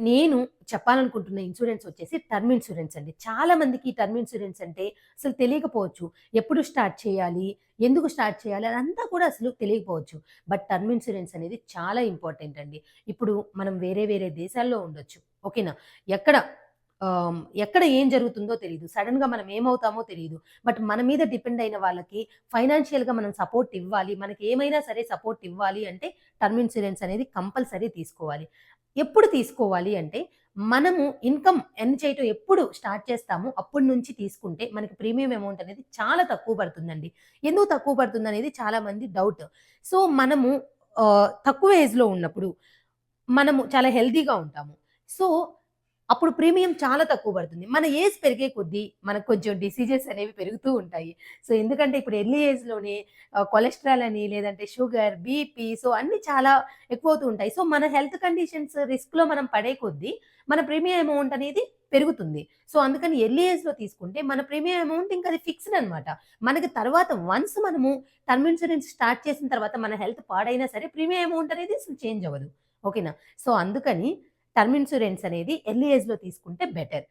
నేను చెప్పాలనుకుంటున్న ఇన్సూరెన్స్ వచ్చేసి term insurance అండి. చాలా మందికి ఈ టర్మ్ ఇన్సూరెన్స్ అంటే అసలు తెలియకపోవచ్చు. ఎప్పుడు స్టార్ట్ చేయాలి? ఎందుకు స్టార్ట్ చేయాలి? అదంతా కూడా అసలు తెలియకపోవచ్చు. బట్ టర్మ్ ఇన్సూరెన్స్ అనేది చాలా ఇంపార్టెంట్ అండి. ఇప్పుడు మనం వేరే వేరే దేశాల్లో ఉండొచ్చు. ఓకేనా? ఎక్కడ ఎక్కడ ఏం జరుగుతుందో తెలీదు. సడెన్‌గా మనం ఏమవుతామో తెలీదు. బట్ మన మీద డిపెండ్ అయిన వాళ్ళకి ఫైనాన్షియల్‌గా మనం సపోర్ట్ ఇవ్వాలి. మనకి ఏమైనా సరే సపోర్ట్ ఇవ్వాలి అంటే టర్మ్ ఇన్సూరెన్స్ అనేది కంపల్సరీ తీసుకోవాలి. ఎప్పుడు తీసుకోవాలి అంటే, మనము ఇన్‌కమ్ ఎర్న్ చేయటం ఎప్పుడు స్టార్ట్ చేస్తామో అప్పటి నుంచి తీసుకుంటే మనకి ప్రీమియం అమౌంట్ అనేది చాలా తక్కువ పడుతుందండి. ఎందుకు తక్కువ పడుతుందనేది చాలా మంది డౌట్. సో, మనము తక్కువ ఏజ్‌లో ఉన్నప్పుడు మనము చాలా హెల్తీగా ఉంటాము. సో, అప్పుడు ప్రీమియం చాలా తక్కువ పడుతుంది. మన ఏజ్ పెరిగే కొద్దీ మనకు కొంచెం డిసీజెస్ అనేవి పెరుగుతూ ఉంటాయి. సో, ఎందుకంటే ఇప్పుడు ఎర్లీ ఏజ్‌లోనే కొలెస్ట్రాల్ అని, లేదంటే షుగర్, బీపీ సో, అన్నీ చాలా ఎక్కువవుతూ ఉంటాయి. సో, మన హెల్త్ కండిషన్స్ రిస్క్‌లో మనం పడే కొద్దీ మన ప్రీమియం అమౌంట్ అనేది పెరుగుతుంది. సో, అందుకని ఎర్లీ ఏజ్‌లో తీసుకుంటే మన ప్రీమియం అమౌంట్ ఇంకా అది ఫిక్స్‌డ్ అనమాట. మనకి తర్వాత వన్స్ మనము టర్మ్ ఇన్స్యూరెన్స్ స్టార్ట్ చేసిన తర్వాత మన హెల్త్ పాడైనా సరే ప్రీమియం అమౌంట్ అనేది అసలు చేంజ్ అవ్వదు. ఓకేనా? సో, అందుకని టర్మ్ ఇన్స్యూరెన్స్ అనేది ఎర్లీ ఏజ్‌లో తీసుకుంటే బెటర్.